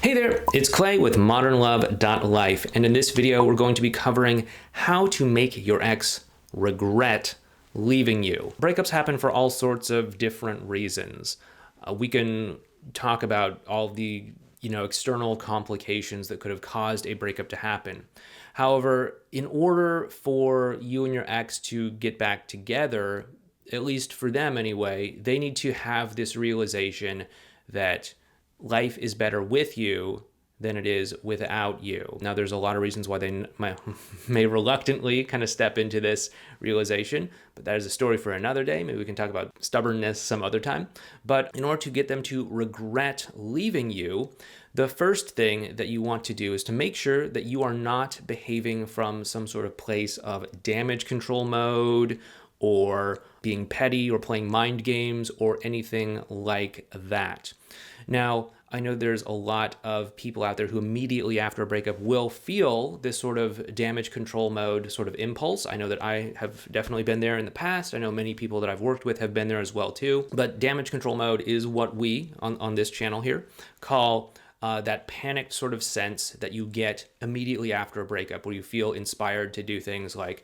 Hey there, it's Clay with modernlove.life, and in this video we're going to be covering how to make your ex regret leaving you. Breakups happen for all sorts of different reasons. We can talk about all the external complications that could have caused a breakup to happen. However, in order for you and your ex to get back together, at least for them anyway, they need to have this realization that life is better with you than it is without you. Now, there's a lot of reasons why they may reluctantly kind of step into this realization, but that is a story for another day. Maybe we can talk about stubbornness some other time. But in order to get them to regret leaving you, the first thing that you want to do is to make sure that you are not behaving from some sort of place of damage control mode or being petty or playing mind games or anything like that. Now, I know there's a lot of people out there who immediately after a breakup will feel this sort of damage control mode sort of impulse. I know that I have definitely been there in the past. I know many people that I've worked with have been there as well too. But damage control mode is what we, on this channel here, call that panicked sort of sense that you get immediately after a breakup, where you feel inspired to do things like,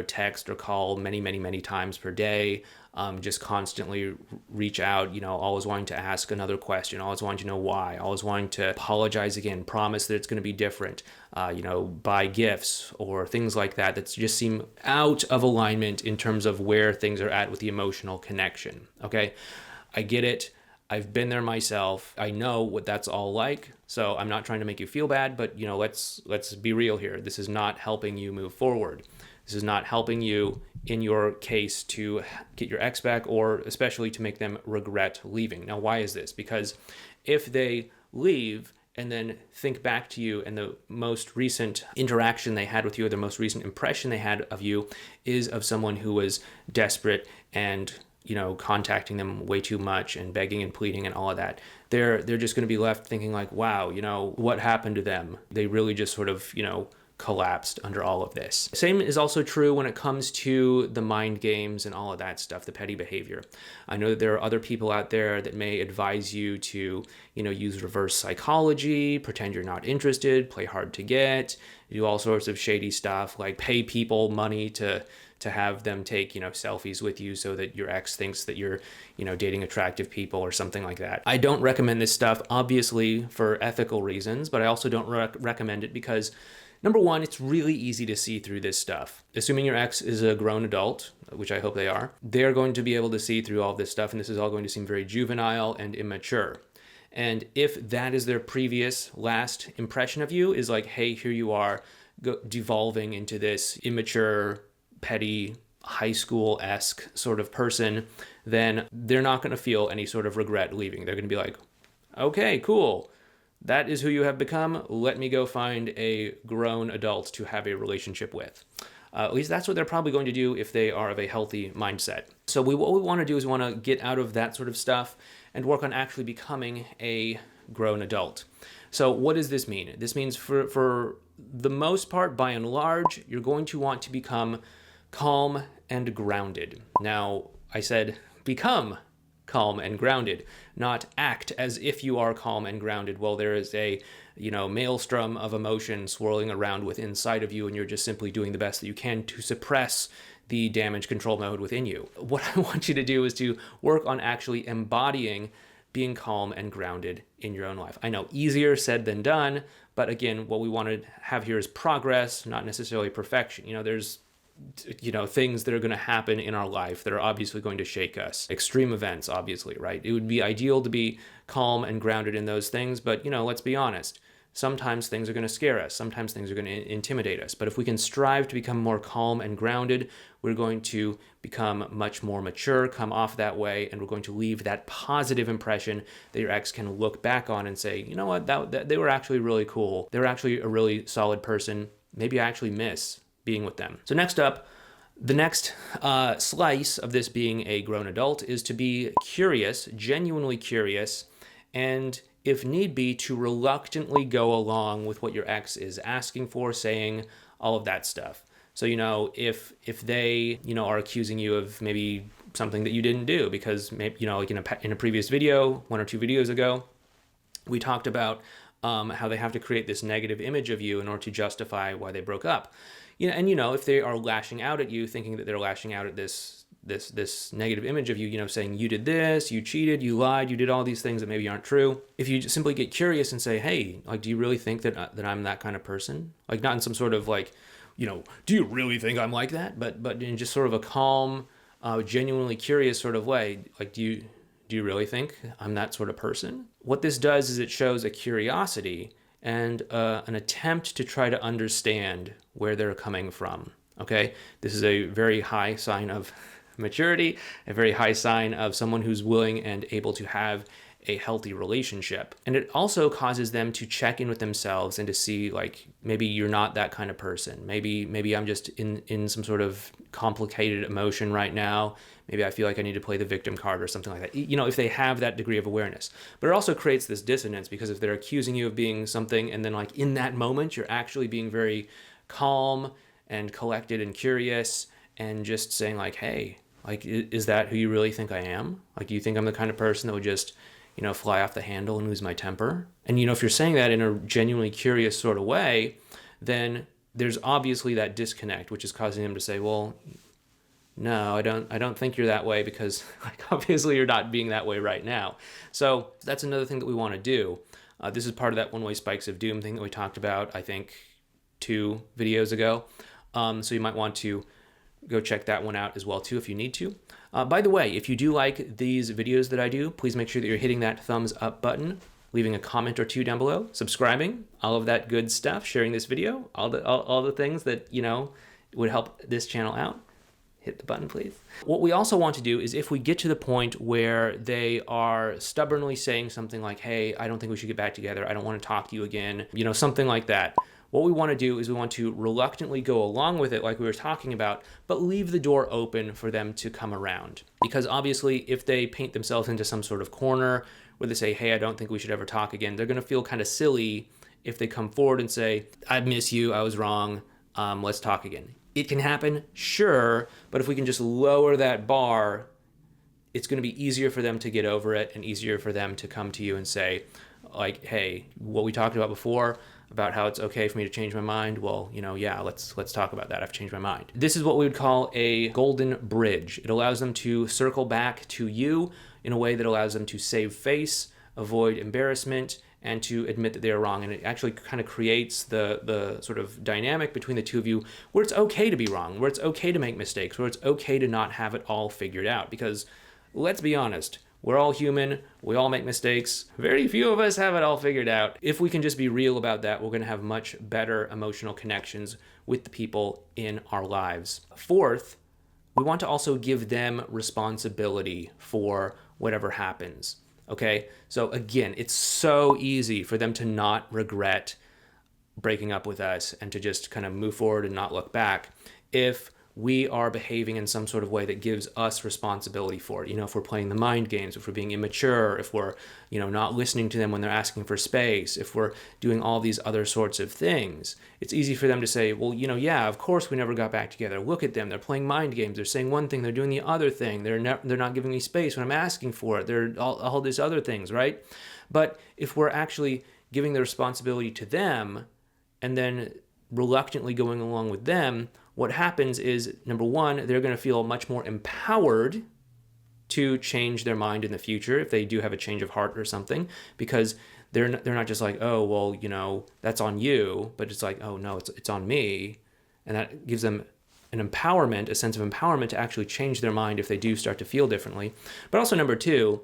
text or call many times per day, just constantly reach out, always wanting to ask another question, always wanting to know why, always wanting to apologize again, promise that it's going to be different, buy gifts or things like that just seem out of alignment in terms of where things are at with the emotional connection. Okay, I get it. I've been there myself. I know what that's all like. So I'm not trying to make you feel bad, but let's be real here. This is not helping you move forward. This is not helping you in your case to get your ex back, or especially to make them regret leaving. Now, why is this? Because if they leave and then think back to you and the most recent interaction they had with you, or the most recent impression they had of you is of someone who was desperate and contacting them way too much and begging and pleading and all of that, they're just going to be left thinking like, wow, what happened to them? They really just sort of, collapsed under all of this. Same is also true when it comes to the mind games and all of that stuff, the petty behavior. I know that there are other people out there that may advise you to, use reverse psychology, pretend you're not interested, play hard to get, do all sorts of shady stuff, like pay people money to have them take, selfies with you so that your ex thinks that you're, dating attractive people or something like that. I don't recommend this stuff, obviously, for ethical reasons, but I also don't recommend it because, number one, it's really easy to see through this stuff. Assuming your ex is a grown adult, which I hope they are, they're going to be able to see through all this stuff, and this is all going to seem very juvenile and immature. And if that is their previous last impression of you, is like, hey, here you are, devolving into this immature, petty, high school-esque sort of person, then they're not going to feel any sort of regret leaving. They're going to be like, okay, cool. That is who you have become. Let me go find a grown adult to have a relationship with. At least that's what they're probably going to do if they are of a healthy mindset. So what we want to do is we want to get out of that sort of stuff and work on actually becoming a grown adult. So what does this mean? This means for the most part, by and large, you're going to want to become calm and grounded. Now, I said become calm and grounded, not act as if you are calm and grounded while there is a, maelstrom of emotion swirling around within inside of you, and you're just simply doing the best that you can to suppress the damage control mode within you. What I want you to do is to work on actually embodying being calm and grounded in your own life. I know, easier said than done, but again, what we want to have here is progress, not necessarily perfection. There's things that are going to happen in our life that are obviously going to shake us. Extreme events, obviously, right? It would be ideal to be calm and grounded in those things, but, let's be honest. Sometimes things are going to scare us. Sometimes things are going to intimidate us. But if we can strive to become more calm and grounded, we're going to become much more mature, come off that way, and we're going to leave that positive impression that your ex can look back on and say, you know what, that they were actually really cool. They were actually a really solid person. Maybe I actually miss being with them. So next up, the next slice of this being a grown adult is to be curious, genuinely curious, and if need be, to reluctantly go along with what your ex is asking for, saying, all of that stuff. So, if they, are accusing you of maybe something that you didn't do, because maybe, like in a previous video, 1 or 2 videos ago, we talked about how they have to create this negative image of you in order to justify why they broke up. And if they are lashing out at you, thinking that they're lashing out at this negative image of you, saying you did this, you cheated, you lied, you did all these things that maybe aren't true. If you just simply get curious and say, hey, like, do you really think that I'm that kind of person? Like, not in some sort of like, do you really think I'm like that? But in just sort of a calm, genuinely curious sort of way. Like, do you really think I'm that sort of person? What this does is it shows a curiosity and an attempt to try to understand where they're coming from. Okay, this is a very high sign of maturity, a very high sign of someone who's willing and able to have a healthy relationship. And it also causes them to check in with themselves and to see, like, maybe you're not that kind of person. Maybe I'm just in some sort of complicated emotion right now. Maybe I feel like I need to play the victim card or something like that. If they have that degree of awareness. But it also creates this dissonance, because if they're accusing you of being something and then, like, in that moment you're actually being very calm and collected and curious and just saying, like, hey, like, is that who you really think I am? Like, do you think I'm the kind of person that would just fly off the handle and lose my temper? And, if you're saying that in a genuinely curious sort of way, then there's obviously that disconnect, which is causing them to say, well, no, I don't think you're that way, because, like, obviously you're not being that way right now. So that's another thing that we want to do. This is part of that one-way spikes of doom thing that we talked about, I think, 2 videos ago. So you might want to go check that one out as well too if you need to. By the way, if you do like these videos that I do, please make sure that you're hitting that thumbs up button, leaving a comment or 2 down below, subscribing, all of that good stuff, sharing this video, all the things that would help this channel out. Hit the button, please. What we also want to do is, if we get to the point where they are stubbornly saying something like, hey, I don't think we should get back together, I don't want to talk to you again, something like that. What we want to do is we want to reluctantly go along with it, like we were talking about, but leave the door open for them to come around. Because obviously, if they paint themselves into some sort of corner where they say, hey, I don't think we should ever talk again, they're going to feel kind of silly if they come forward and say, I miss you, I was wrong, let's talk again. It can happen, sure, but if we can just lower that bar, it's going to be easier for them to get over it and easier for them to come to you and say, like, hey, what we talked about before, about how it's okay for me to change my mind, well, yeah, let's talk about that. I've changed my mind. This is what we would call a golden bridge. It allows them to circle back to you in a way that allows them to save face, avoid embarrassment, and to admit that they are wrong. And it actually kind of creates the sort of dynamic between the two of you where it's okay to be wrong, where it's okay to make mistakes, where it's okay to not have it all figured out. Because let's be honest, we're all human. We all make mistakes. Very few of us have it all figured out. If we can just be real about that, we're going to have much better emotional connections with the people in our lives. Fourth, we want to also give them responsibility for whatever happens. Okay? So again, it's so easy for them to not regret breaking up with us and to just kind of move forward and not look back if we are behaving in some sort of way that gives us responsibility for it. If we're playing the mind games, if we're being immature, if we're, not listening to them when they're asking for space, if we're doing all these other sorts of things, it's easy for them to say, well, yeah, of course we never got back together. Look at them. They're playing mind games. They're saying one thing, they're doing the other thing. They're not giving me space when I'm asking for it. They're all these other things, right? But if we're actually giving the responsibility to them and then reluctantly going along with them, what happens is, number one, they're going to feel much more empowered to change their mind in the future if they do have a change of heart or something, because they're not just like, oh, well, that's on you, but it's like, oh, no, it's on me. And that gives them an empowerment, a sense of empowerment to actually change their mind if they do start to feel differently. But also, number two,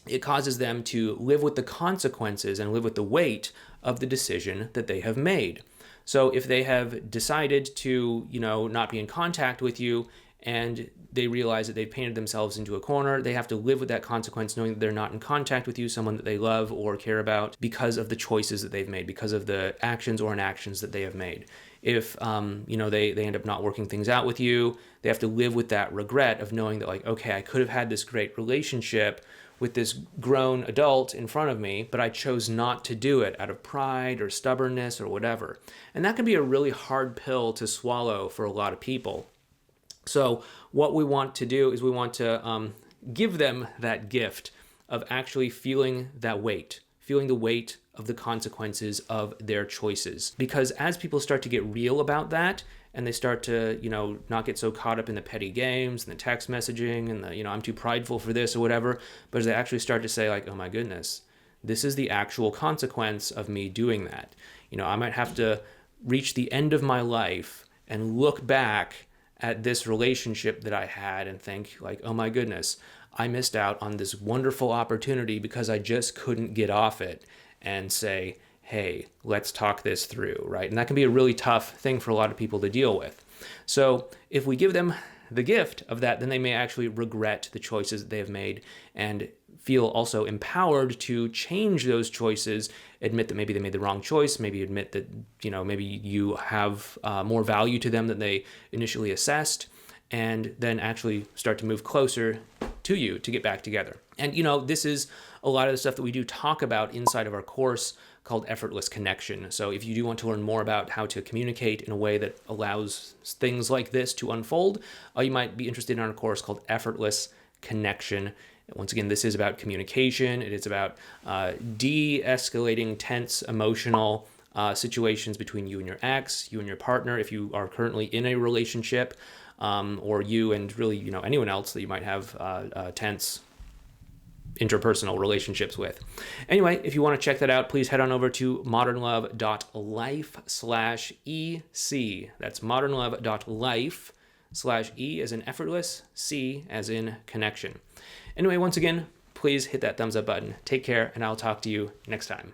it causes them to live with the consequences and live with the weight of the decision that they have made. So if they have decided to, not be in contact with you and they realize that they've painted themselves into a corner, they have to live with that consequence, knowing that they're not in contact with you, someone that they love or care about, because of the choices that they've made, because of the actions or inactions that they have made. If, they end up not working things out with you, they have to live with that regret of knowing that, like, okay, I could have had this great relationship with this grown adult in front of me, but I chose not to do it out of pride or stubbornness or whatever. And that can be a really hard pill to swallow for a lot of people. So what we want to do is we want to give them that gift of actually feeling that weight, feeling the weight of the consequences of their choices. Because as people start to get real about that, and they start to, not get so caught up in the petty games and the text messaging and the, I'm too prideful for this or whatever, but as they actually start to say like, oh my goodness, this is the actual consequence of me doing that. I might have to reach the end of my life and look back at this relationship that I had and think like, oh my goodness, I missed out on this wonderful opportunity because I just couldn't get off it and say, hey, let's talk this through, right? And that can be a really tough thing for a lot of people to deal with. So if we give them the gift of that, then they may actually regret the choices that they have made and feel also empowered to change those choices, admit that maybe they made the wrong choice, maybe admit that, maybe you have more value to them than they initially assessed, and then actually start to move closer to you to get back together. And, this is a lot of the stuff that we do talk about inside of our course called Effortless Connection. So if you do want to learn more about how to communicate in a way that allows things like this to unfold, you might be interested in our course called Effortless Connection. Once again, this is about communication. It is about de-escalating tense emotional situations between you and your ex, you and your partner, if you are currently in a relationship, or you and really, anyone else that you might have tense interpersonal relationships with. Anyway, if you want to check that out, please head on over to modernlove.life/EC. That's modernlove.life/E as in effortless, C as in connection. Anyway, once again, please hit that thumbs up button. Take care, and I'll talk to you next time.